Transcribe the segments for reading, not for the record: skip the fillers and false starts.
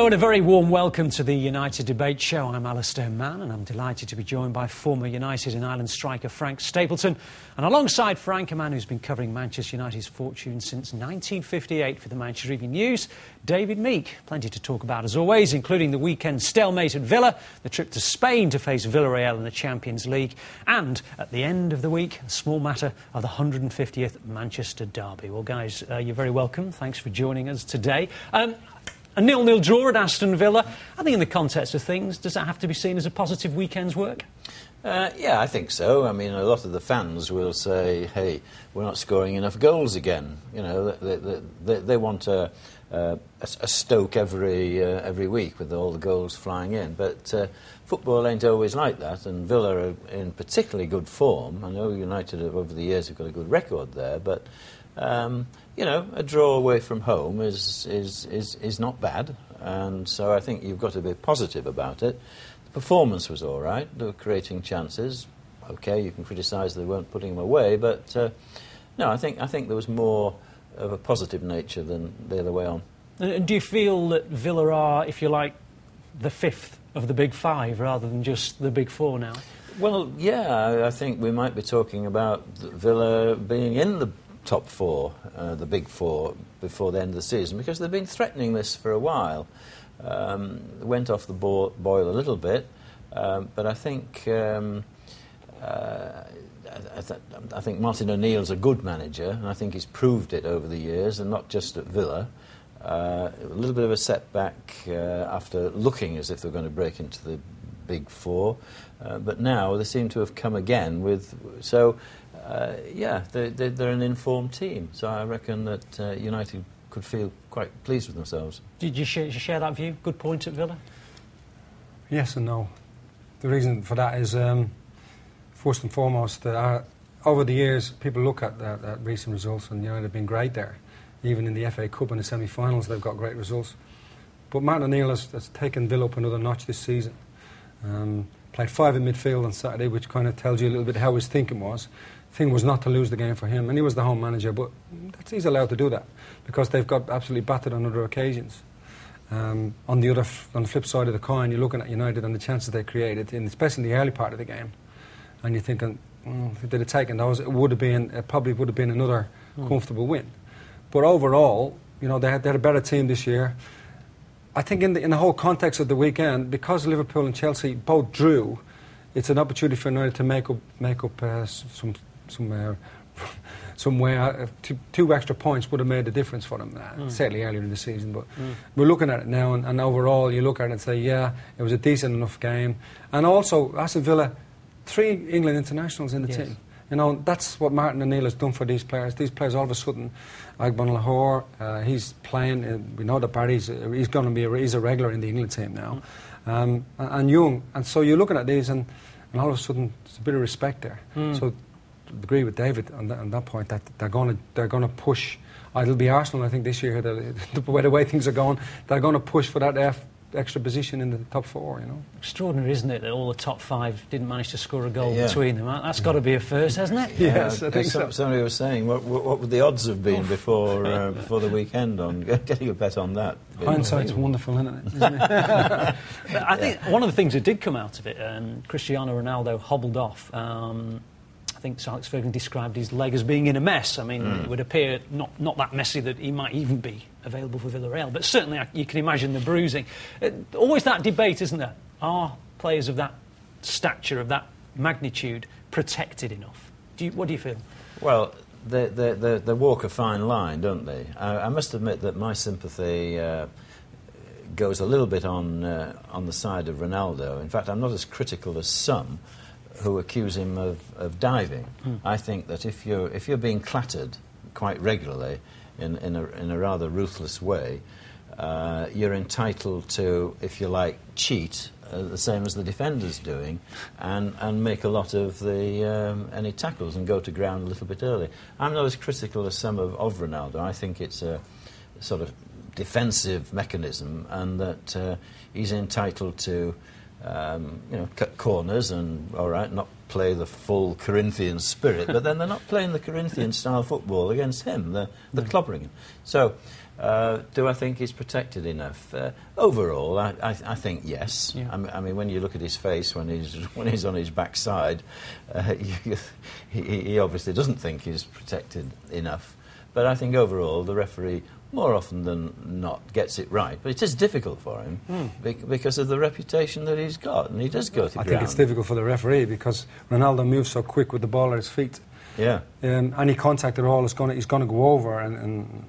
Hello and a very warm welcome to the United Debate Show. I'm Ally Mann and I'm delighted to be joined by former United and Ireland striker Frank Stapleton. And alongside Frank, a man who's been covering Manchester United's fortune since 1958 for the Manchester Evening News, David Meek. Plenty to talk about as always, including the weekend stalemate at Villa, the trip to Spain to face Villarreal in the Champions League, and at the end of the week, the small matter of the 150th Manchester derby. Well, guys, you're very welcome. Thanks for joining us today. A 0-0 draw at Aston Villa. I think in the context of things, does that have to be seen as a positive weekend's work? Yeah, I think so. I mean, a lot of the fans will say, hey, we're not scoring enough goals again. You know, they want a Stoke every week with all the goals flying in. But football ain't always like that, and Villa are in particularly good form. I know United over the years have got a good record there, but you know, a draw away from home is not bad, and so I think you've got to be positive about it. The performance was all right. They were creating chances. Okay, you can criticise they weren't putting them away, but no, I think there was more of a positive nature than the other way on. And do you feel that Villa are, if you like, the fifth of the big five rather than just the big four now? Well, yeah, I think we might be talking about Villa being in the top four, the big four, before the end of the season, because they've been threatening this for a while. Went off the boil a little bit, but I think I think Martin O'Neill's a good manager, and I think he's proved it over the years, and not just at Villa. A little bit of a setback after looking as if they were going to break into the big four, but now they seem to have come again with so. Yeah, they're an informed team, so I reckon that United could feel quite pleased with themselves. Did you share that view? Good point at Villa? Yes and no. The reason for that is, first and foremost, over the years, people look at recent results, and United have been great there. Even in the FA Cup and the semi-finals, they've got great results. But Martin O'Neill has taken Villa up another notch this season. Played 5 in midfield on Saturday, which kind of tells you a little bit how his thinking was. Thing was not to lose the game for him, and he was the home manager, but he's allowed to do that because they've got absolutely battered on other occasions. On the flip side of the coin, you're looking at United and the chances they created, especially in the early part of the game, and you're thinking, if they'd have taken those, it probably would have been another comfortable win. But overall, you know, they had a better team this year. I think in the whole context of the weekend, because Liverpool and Chelsea both drew, it's an opportunity for United to make up somewhere 2 extra points would have made a difference for them, certainly earlier in the season. But we're looking at it now, and overall you look at it and say, yeah, it was a decent enough game. And also, Aston Villa, 3 England internationals in the team. You know, that's what Martin O'Neill has done for these players. These players, all of a sudden, Agbon Lahore, he's playing. We know that Barry's he's a regular in the England team now, and Young. And so you're looking at these, and all of a sudden, there's a bit of respect there. So I agree with David on that point that they're going to push. It'll be Arsenal, I think, this year. The way things are going, they're going to push for that extra position in the top 4. You know, extraordinary, isn't it, that all the top 5 didn't manage to score a goal between them? That's got to be a first, hasn't it? Yes, I think so. Somebody was saying, what would the odds have been before the weekend on getting a bet on that? Hindsight's wonderful, isn't it? I think one of the things that did come out of it, Cristiano Ronaldo hobbled off. I think Sir Alex Ferguson described his leg as being in a mess. I mean, it would appear not that messy that he might even be available for Villarreal, but certainly you can imagine the bruising. Always that debate, isn't there? Are players of that stature, of that magnitude, protected enough? What do you feel? Well, they walk a fine line, don't they? I must admit that my sympathy goes a little bit on the side of Ronaldo. In fact, I'm not as critical as some who accuse him of diving. I think that if you're being clattered quite regularly in a rather ruthless way, you're entitled to, if you like, cheat the same as the defender's doing, and make a lot of any tackles and go to ground a little bit early. I'm not as critical as some of Ronaldo. I think it's a sort of defensive mechanism, and that he's entitled to cut corners and, all right, not play the full Corinthian spirit, but then they're not playing the Corinthian style football against him. They're clobbering him. So Do I think he's protected enough? Overall, I think yes. Yeah. I mean, when you look at his face when he's on his backside, he obviously doesn't think he's protected enough. But I think overall, the referee, more often than not, gets it right. But it is difficult for him because of the reputation that he's got, and he does go to ground. I think it's difficult for the referee because Ronaldo moves so quick with the ball at his feet. Yeah. Any contact at all he's going to go over, and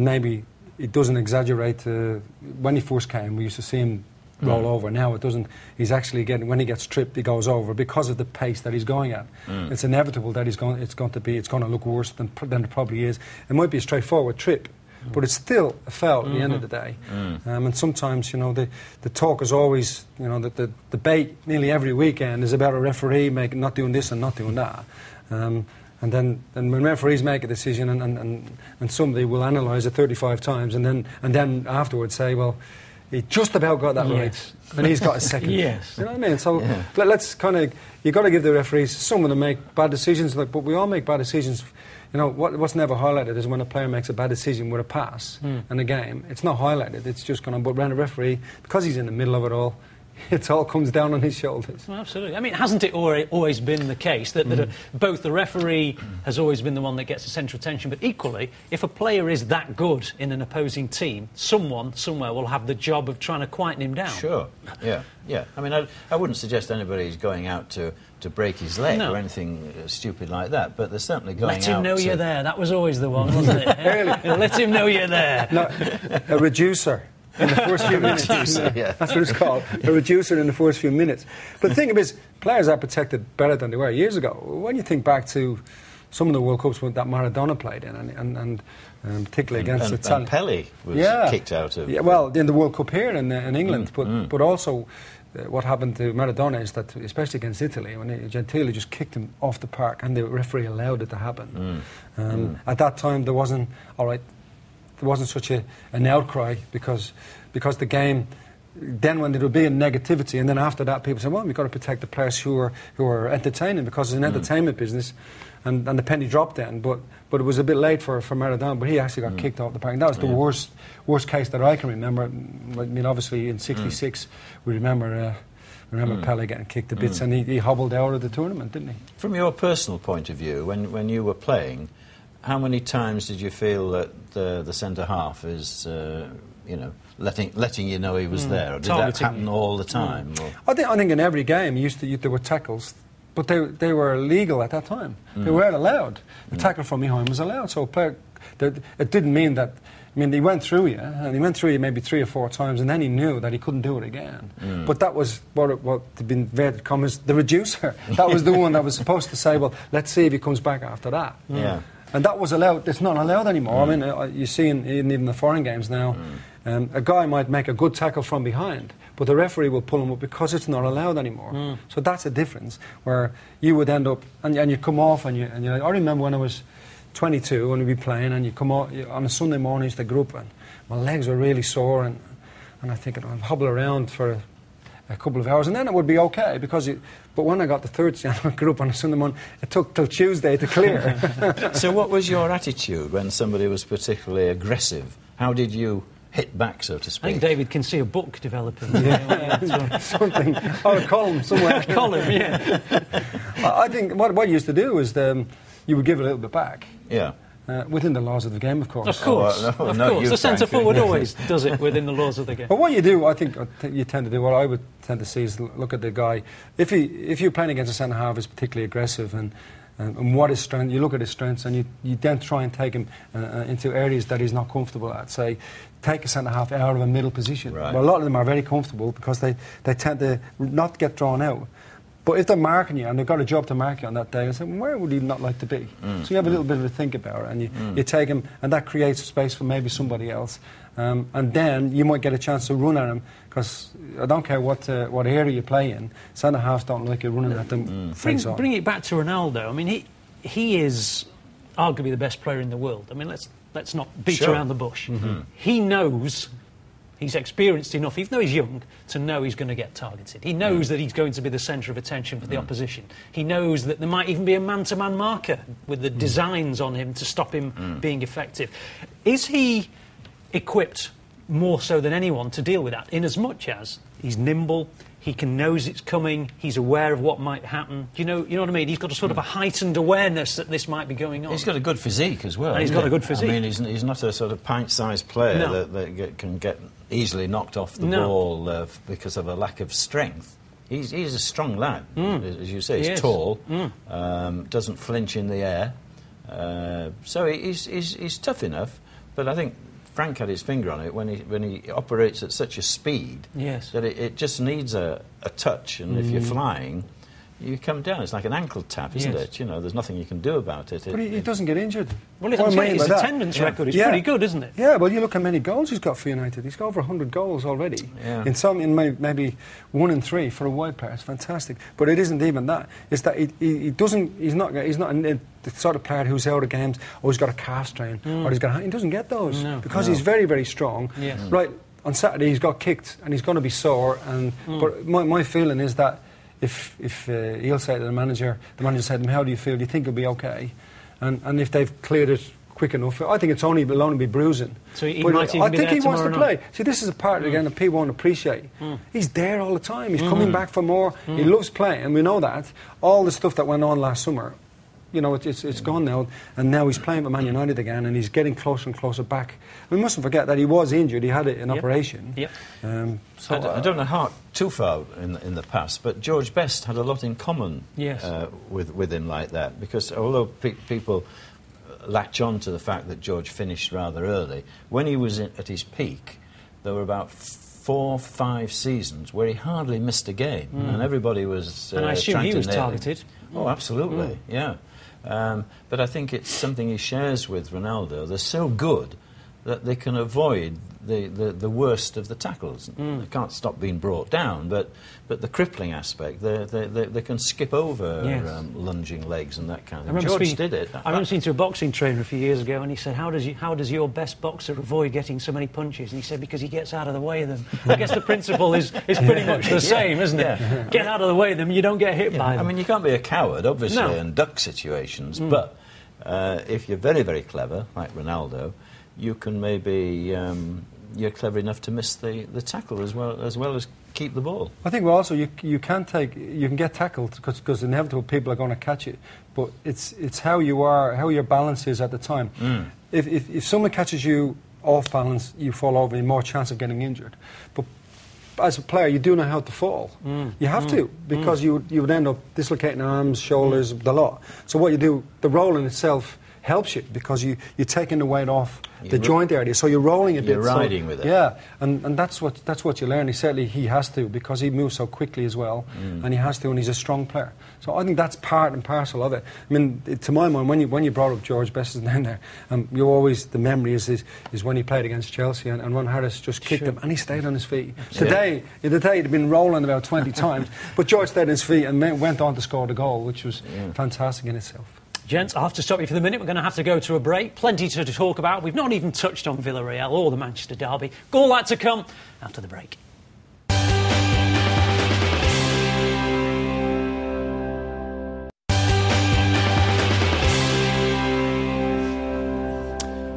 maybe it doesn't exaggerate. When he first came, we used to see him roll over. Now it doesn't. He's actually when he gets tripped, he goes over because of the pace that he's going at. It's inevitable that it's going to look worse than it probably is. It might be a straightforward trip, but it's still a foul at the end of the day. And sometimes, the talk is always, the debate nearly every weekend is about a referee not doing this and not doing that. And then when referees make a decision and somebody will analyse it 35 times and then afterwards say, well, he just about got that right, and he's got a second. Yes. You know what I mean? So let's you've got to give the referees, some of them make bad decisions, but we all make bad decisions. What's never highlighted is when a player makes a bad decision with a pass in a game. It's not highlighted. It's just going to, but when a referee, because he's in the middle of it all, it all comes down on his shoulders. Well, absolutely. I mean, hasn't it always been the case that both the referee has always been the one that gets the central attention, but equally, if a player is that good in an opposing team, someone somewhere will have the job of trying to quieten him down. Sure. Yeah. I mean, I wouldn't suggest anybody's going out to break his leg or anything stupid like that, but they're certainly going out. Let him know you're there. That was always the one, wasn't it? Let him know you're there. No, a reducer. In the first few minutes. That's what it's called. A reducer in the first few minutes. But the thing is, players are protected better than they were years ago. When you think back to some of the World Cups that Maradona played in, and particularly against Italy. And Pele was kicked out of... Yeah, well, in the World Cup here in England, but also what happened to Maradona is that, especially against Italy, when Gentile just kicked him off the park and the referee allowed it to happen. At that time, there wasn't such an outcry because the game, then when there would be a negativity, and then after that people say, well, we've got to protect the players who are entertaining, because it's an entertainment business, and the penny dropped then. But it was a bit late for Maradona, but he actually got kicked off the park. And that was the worst case that I can remember. I mean, obviously in '66 we remember Pele getting kicked to bits, and he hobbled out of the tournament, didn't he? From your personal point of view, when you were playing, how many times did you feel that the centre half is, letting you know he was there? Or did that happen all the time? I think in every game there were tackles, but they were illegal at that time. They weren't allowed. The tackle from behind was allowed. So it didn't mean that. I mean, he went through you, and he went through you maybe 3 or 4 times, and then he knew that he couldn't do it again. But that was what had been inverted commas, the reducer. That was the one that was supposed to say, well, let's see if he comes back after that. Yeah. And that was allowed. It's not allowed anymore. I mean, you see in even the foreign games now, a guy might make a good tackle from behind, but the referee will pull him up because it's not allowed anymore. So that's a difference, where you would end up, and you come off, and I remember when I was 22, when we'd be playing, and you come off on a Sunday morning to the group, and my legs were really sore, and I think I'd hobble around for a couple of hours, and then it would be okay, but when I got the third group on a Sunday morning, it took till Tuesday to clear. So what was your attitude when somebody was particularly aggressive? How did you hit back, so to speak? I think David can see a book developing. Something, or a column somewhere. A column, yeah. I think what you used to do is you would give it a little bit back. Yeah. Within the laws of the game, of course. Of course. Of course. The centre forward always does it within the laws of the game. But what you do, I think you tend to do, what I would tend to see is look at the guy. If you're playing against a centre half who's particularly aggressive and what his strength, you look at his strengths, and you then try and take him into areas that he's not comfortable at. Say, take a centre half out of a middle position. Right. Well, a lot of them are very comfortable because they tend to not get drawn out. But if they're marking you, and they've got a job to mark you on that day, I say, well, where would he not like to be? So you have a little bit of a think about it, and you take him, and that creates space for maybe somebody else. And then you might get a chance to run at him, because I don't care what area you play in, centre halves don't like you running at them. Bring it back to Ronaldo. I mean, he is arguably the best player in the world. I mean, let's not beat around the bush. He knows He's experienced enough, even though he's young, to know he's going to get targeted. He knows that he's going to be the centre of attention for the opposition. He knows that there might even be a man-to-man marker with the designs on him to stop him being effective. Is he equipped more so than anyone to deal with that, in as much as he's nimble, he knows it's coming, he's aware of what might happen? You know what I mean? He's got a sort of a heightened awareness that this might be going on. He's got a good physique as well. And he's got a good physique. I mean, he's not a sort of pint-sized player that can get easily knocked off the ball because of a lack of strength. He's a strong lad, as you say. He's tall, doesn't flinch in the air, so he's tough enough. But I think Frank had his finger on it when he operates at such a speed that it just needs a touch, and if you're flying, you come down. It's like an ankle tap, isn't it? You know, there's nothing you can do about it. But he doesn't get injured. Well, his attendance record is pretty good, isn't it? Yeah, well, you look how many goals he's got for United. He's got over 100 goals already. Yeah. In maybe 1 in 3 for a wide player. It's fantastic. But it isn't even that. It's that he's not the sort of player who's out of games, or he's got a calf strain, or he doesn't get those because he's very, very strong. Yes. Right, on Saturday he's got kicked and he's going to be sore. But my feeling is that if he'll say to the manager said to him, how do you feel? Do you think he'll be okay? And if they've cleared it quick enough, I think it'll only be bruising. So he might even I be think there he wants to play. night. See, this is a part again that people won't appreciate. He's there all the time. He's coming back for more. He loves playing, and we know that. All the stuff that went on last summer, you know, it's gone now, and now he's playing for Man United again, and he's getting closer and closer back. We mustn't forget that he was injured. He had an operation. Yep. So I don't know how too far in the past, but George Best had a lot in common with him like that, because although people latch on to the fact that George finished rather early, when he was at his peak, there were about 4 or 5 seasons where he hardly missed a game, and everybody was and I assume he was targeted. Oh, absolutely, yeah. But I think it's something he shares with Ronaldo. They're so good that they can avoid the worst of the tackles. They can't stop being brought down, but the crippling aspect, they can skip over lunging legs and that kind of thing. George did it. I remember speaking to a boxing trainer a few years ago, and he said, how does your best boxer avoid getting so many punches? And he said, because he gets out of the way of them. I guess the principle is pretty much the same, isn't it? Get out of the way of them, you don't get hit by them. I mean, you can't be a coward, obviously, and duck situations, but if you're very, very clever, like Ronaldo, you can maybe you're clever enough to miss the tackle as well as keep the ball. I think also you can get tackled because inevitably people are going to catch it, but it's how your balance is at the time. If someone catches you off balance, you fall over, you're more chance of getting injured. But as a player, you do know how to fall. You have to, because you would end up dislocating arms, shoulders, the lot. So what you do, the rolling itself helps you because you're taking the weight off the joint area, so you're rolling a bit. You're riding with it. Yeah, and that's what you learn. He has to, because he moves so quickly as well, and he has to, and he's a strong player. So I think that's part and parcel of it. I mean, to my mind, when you brought up George Best's name there, you always, the memory is when he played against Chelsea and Ron Harris just kicked him and he stayed on his feet. Today he'd been rolling about 20 times, but George stayed on his feet and went on to score the goal, which was fantastic in itself. Gents, I'll have to stop you for the minute. We're going to have to go to a break. Plenty to talk about. We've not even touched on Villarreal or the Manchester derby. All that to come after the break.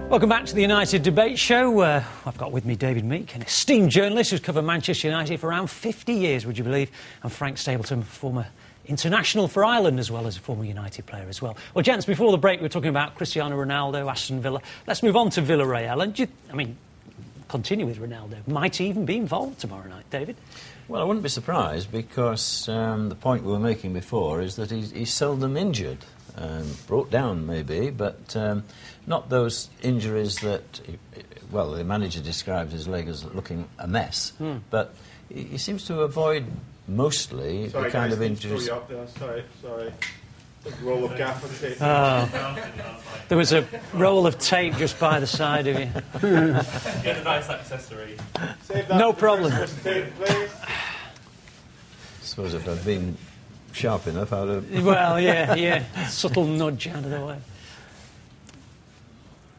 Welcome back to the United Debate Show. I've got with me David Meek, an esteemed journalist who's covered Manchester United for around 50 years, would you believe, and Frank Stapleton, former international for Ireland as well as a former United player as well. Well, gents, before the break we were talking about Cristiano Ronaldo, Aston Villa. Let's move on to Villarreal. And continue with Ronaldo. Might he even be involved tomorrow night, David? Well, I wouldn't be surprised because the point we were making before is that he's seldom injured. Brought down maybe, but not those injuries that, the manager described his leg as looking a mess. But he seems to avoid mostly the kind of injuries. Sorry. The roll of gaffer tape. There was a roll of tape just by the side of you. Get a nice accessory. Save that no problem. Tape, please. I suppose if I'd been sharp enough, I'd have... Well, yeah. Subtle nudge out of the way.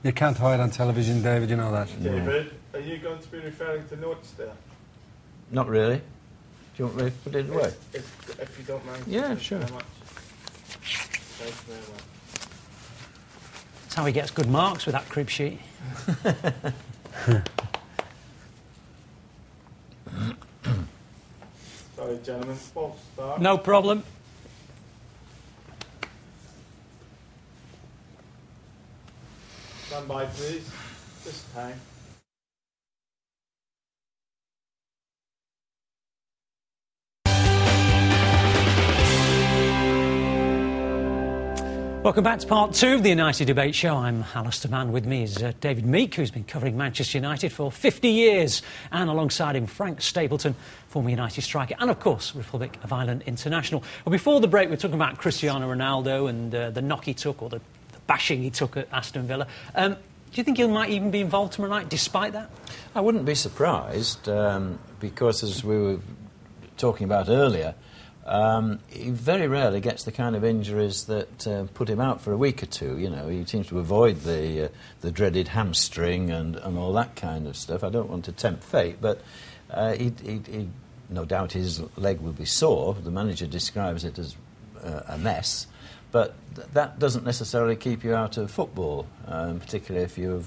You can't hide on television, David, you know that. David, Are you going to be referring to notes there? Not really. Do you want me to put it away? If you don't mind. Yeah, Thank you sure. very much. Thank you very much. That's how he gets good marks with that crib sheet. Sorry, gentlemen. False start. No problem. Stand by, please. This time. Welcome back to part 2 of the United Debate Show. I'm Alistair Mann. With me is David Meek, who's been covering Manchester United for 50 years, and alongside him Frank Stapleton, former United striker, and of course Republic of Ireland international. Well, before the break we were talking about Cristiano Ronaldo and the knock he took, or the bashing he took at Aston Villa. Do you think he might even be involved tomorrow night despite that? I wouldn't be surprised, because as we were talking about earlier, he very rarely gets the kind of injuries that put him out for a week or two. You know, he seems to avoid the dreaded hamstring and all that kind of stuff. I don't want to tempt fate, but he no doubt his leg will be sore. The manager describes it as a mess, but that doesn't necessarily keep you out of football, particularly if you're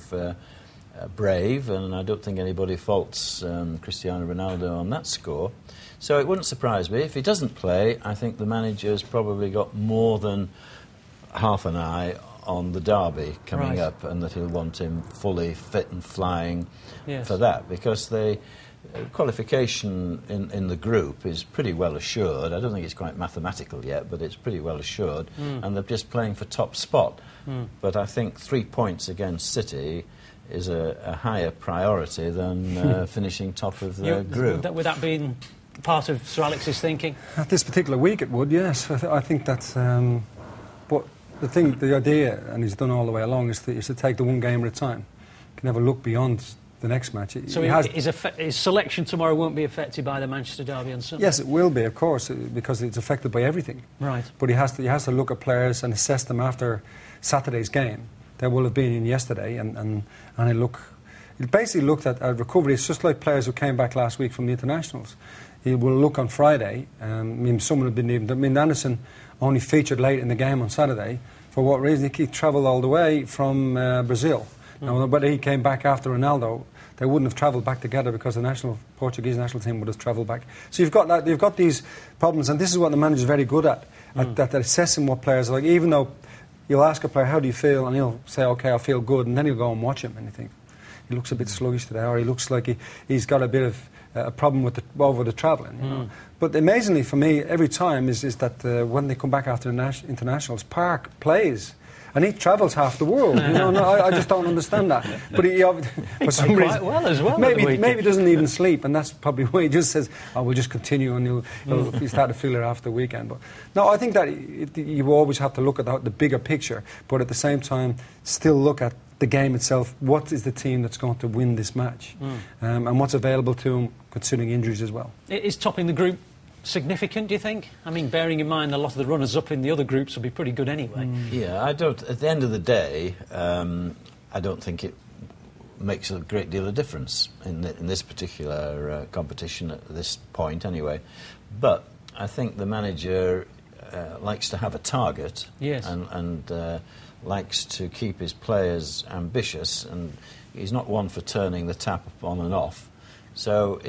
brave, and I don't think anybody faults Cristiano Ronaldo on that score. So it wouldn't surprise me. If he doesn't play, I think the manager's probably got more than half an eye on the derby coming up, and that he'll want him fully fit and flying for that, because the qualification in the group is pretty well assured. I don't think it's quite mathematical yet, but it's pretty well assured, and they're just playing for top spot. But I think 3 points against City is a higher priority than finishing top of the group. Would that be part of Sir Alex's thinking? At this particular week it would, yes. I think that's... but the idea, and he's done all the way along, is to take the one game at a time. You can never look beyond the next match. So his selection tomorrow won't be affected by the Manchester derby on Sunday? Yes, it will be, of course, because it's affected by everything. Right. But he has to look at players and assess them after Saturday's game. They will have been in yesterday, and he basically looked at recovery. It's just like players who came back last week from the internationals. He will look on Friday. Someone had been even... Anderson only featured late in the game on Saturday. For what reason? He travelled all the way from Brazil. Now, whether he came back after Ronaldo, they wouldn't have travelled back together, because the Portuguese national team would have travelled back. So you've got these problems, and this is what the manager's very good at assessing what players are like. Even though you'll ask a player, how do you feel? And he'll say, OK, I feel good. And then he'll go and watch him, and you think, he looks a bit sluggish today, or he looks like he's got a bit of a problem over the travelling. You know? But amazingly for me, every time is that when they come back after the internationals, Park plays. And he travels half the world. You know, I just don't understand that. But he for some reason, quite well as well. Maybe he doesn't even sleep, and that's probably why he just says, "Oh, we'll just continue," and he'll start to feel it after the weekend. But no, I think that you always have to look at the bigger picture, but at the same time, still look at the game itself. What is the team that's going to win this match, and what's available to him, considering injuries as well. Is topping the group significant, do you think? I mean, bearing in mind a lot of the runners-up in the other groups will be pretty good anyway. Yeah, I don't... At the end of the day, I don't think it makes a great deal of difference in this particular competition at this point, anyway. But I think the manager likes to have a target, and likes to keep his players ambitious, and he's not one for turning the tap on and off. So,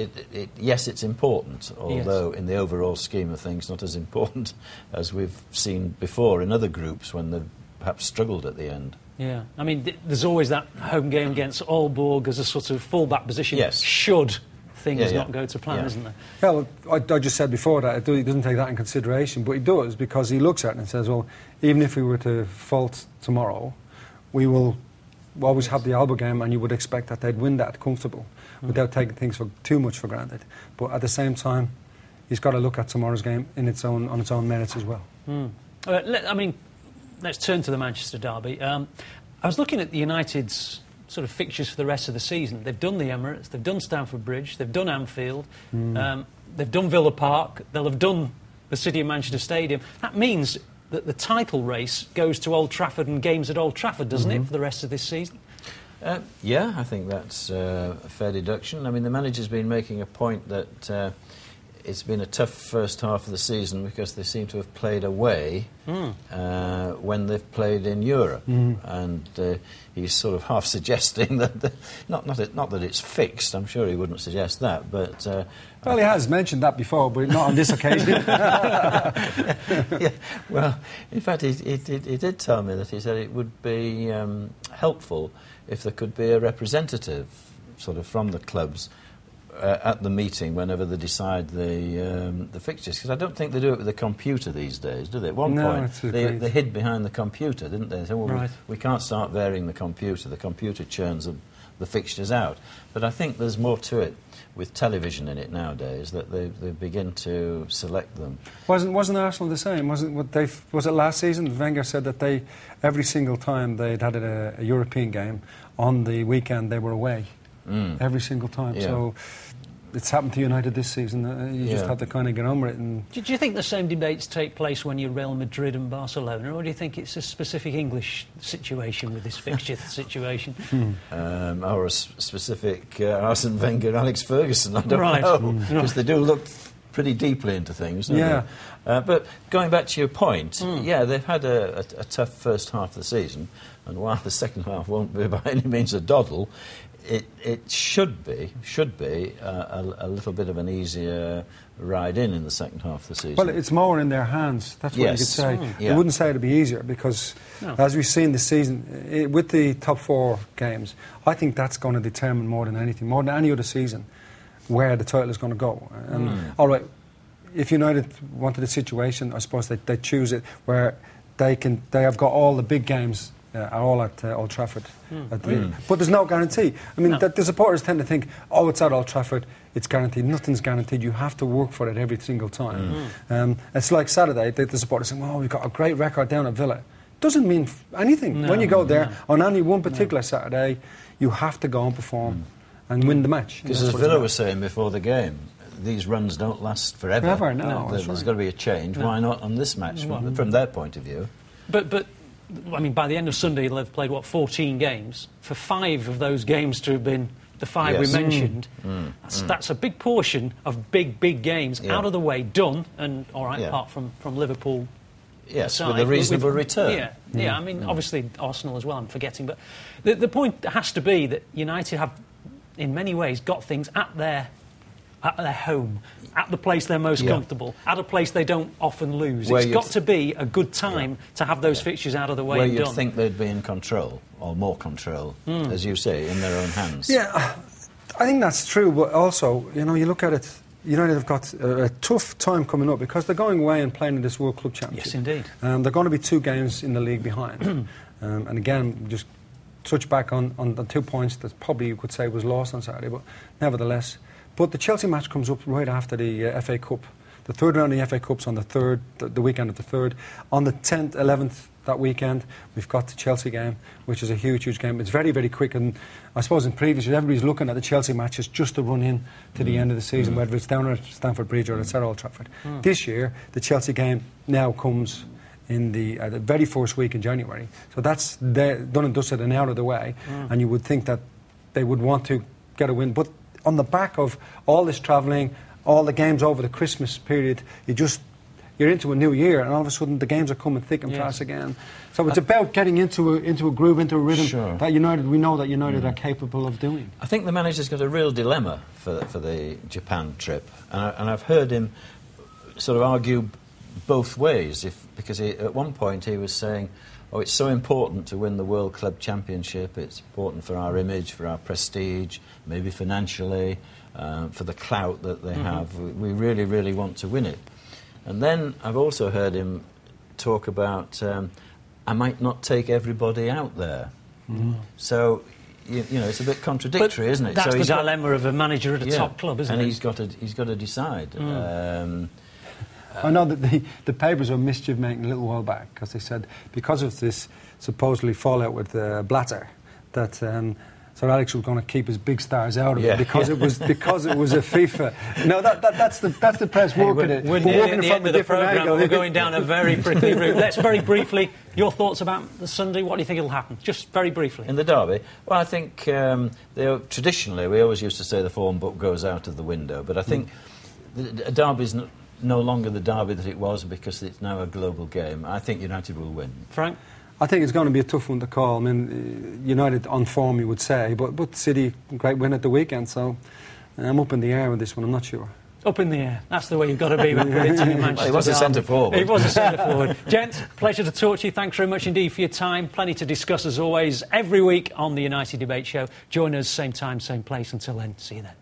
yes, it's important, although in the overall scheme of things, not as important as we've seen before in other groups when they've perhaps struggled at the end. Yeah, I mean, there's always that home game against Aalborg as a sort of fallback position. Yes. Should things not go to plan, isn't there? Well, I just said before that he doesn't take that in consideration, but he does, because he looks at it and says, well, even if we were to fault tomorrow, we will always have the Aalborg game, and you would expect that they'd win that comfortable, without taking things too much for granted. But at the same time, he's got to look at tomorrow's game on its own merits as well. I mean, let's turn to the Manchester derby. I was looking at the United's sort of fixtures for the rest of the season. They've done the Emirates, they've done Stamford Bridge, they've done Anfield, they've done Villa Park, they'll have done the City of Manchester Stadium. That means that the title race goes to Old Trafford and games at Old Trafford, doesn't it, for the rest of this season? Yeah, I think that's a fair deduction. I mean, the manager's been making a point that it's been a tough first half of the season because they seem to have played away when they've played in Europe. And he's sort of half suggesting that, not that it's fixed, I'm sure he wouldn't suggest that, but... well, he has mentioned that before, but not on this occasion. Yeah, well, in fact, he did tell me that he said it would be helpful if there could be a representative sort of from the clubs at the meeting whenever they decide the fixtures, because I don't think they do it with the computer these days, do they? At one point, they hid behind the computer, didn't they? They said, well, right. we can't start varying the computer churns the fixtures out. But I think there's more to it with television in it nowadays, that they begin to select them. Wasn't Arsenal the same? Was it last season? Wenger said that every single time they'd had a European game, on the weekend they were away. Every single time. Yeah. So it's happened to United this season. You just have to kind of get on with it. And Do you think the same debates take place when you're Real Madrid and Barcelona, or do you think it's a specific English situation with this fixture situation? Or a specific Arsene Wenger, Alex Ferguson, I don't know. Because they do look pretty deeply into things, don't they? But going back to your point, they've had a tough first half of the season, and while the second half won't be by any means a doddle, it should be a little bit of an easier ride in the second half of the season. Well, it's more in their hands. That's what you could say. I wouldn't say it'd be easier because, as we've seen this season, with the top 4 games, I think that's going to determine more than anything, more than any other season, where the title is going to go. And all right, if United wanted a situation, I suppose they choose it where they have got all the big games. Are all at Old Trafford. But there's no guarantee. I mean, the supporters tend to think, oh, it's at Old Trafford, it's guaranteed. Nothing's guaranteed. You have to work for it every single time. It's like Saturday, the supporters say, well, we've got a great record down at Villa. Doesn't mean anything. When you go there, on any one particular Saturday, you have to go and perform and win the match. Because as Villa was saying before the game, these runs don't last forever. There's got to be a change. Why not on this match, from their point of view? But I mean, by the end of Sunday, they'll have played, 14 games? For 5 of those games to have been the 5 we mentioned, that's a big portion of big games out of the way, done, and all right, apart from Liverpool. Yes, aside, with a reasonable return. I mean, obviously Arsenal as well, I'm forgetting. But the point has to be that United have, in many ways, got things at their home, at the place they're most comfortable, at a place they don't often lose. It's got to be a good time to have those fixtures out of the way where and done. You'd think they'd be in control, or more control, as you say, in their own hands. Yeah, I think that's true, but also, you look at it, United have got a tough time coming up because they're going away and playing in this World Club Championship. Yes, indeed. They're going to be 2 games in the league behind. And again, just touch back on the 2 points that probably you could say was lost on Saturday, but nevertheless. But the Chelsea match comes up right after the FA Cup. The third round of the FA Cup's on the 3rd, the weekend of the 3rd. On the 10th, 11th that weekend, we've got the Chelsea game, which is a huge game. It's very, very quick, and I suppose in previous years, everybody's looking at the Chelsea matches just to run in to the end of the season, whether it's down at Stamford Bridge or it's at Old Trafford. This year, the Chelsea game now comes in the very first week in January. So that's done and dusted and out of the way, and you would think that they would want to get a win. But on the back of all this travelling, all the games over the Christmas period, you're into a new year, and all of a sudden the games are coming thick and fast again. So it's about getting into a groove, into a rhythm that we know that United are capable of doing. I think the manager's got a real dilemma for the Japan trip, and I've heard him sort of argue both ways. Because at one point he was saying, oh, it's so important to win the World Club Championship, it's important for our image, for our prestige, maybe financially, for the clout that they have. We really, really want to win it. And then I've also heard him talk about, I might not take everybody out there. So, it's a bit contradictory, isn't it? That's so the dilemma of a manager at a top club, isn't it? And he's got to decide. I know that the papers were mischief-making a little while back because they said because of this supposedly fallout with Blatter that So Alex was going to keep his big stars out of Yeah. it because it was a FIFA. No, that's the press working it. We're nearly at the end of the programme. We're going down a very prickly route. Let's very briefly, your thoughts about the Sunday. What do you think will happen? Just very briefly. In the derby? Well, I think traditionally we always used to say the form book goes out of the window, but I think a derby's no longer the derby that it was because it's now a global game. I think United will win. Frank? I think it's going to be a tough one to call. I mean, United on form, you would say, but City, great win at the weekend, so I'm up in the air with this one, I'm not sure. Up in the air. That's the way you've got to be when predicting a Manchester Well, he was a derby. centre forward. He was a centre forward. Gents, pleasure to talk to you. Thanks very much indeed for your time. Plenty to discuss as always every week on the United Debate Show. Join us same time, same place. Until then, see you then.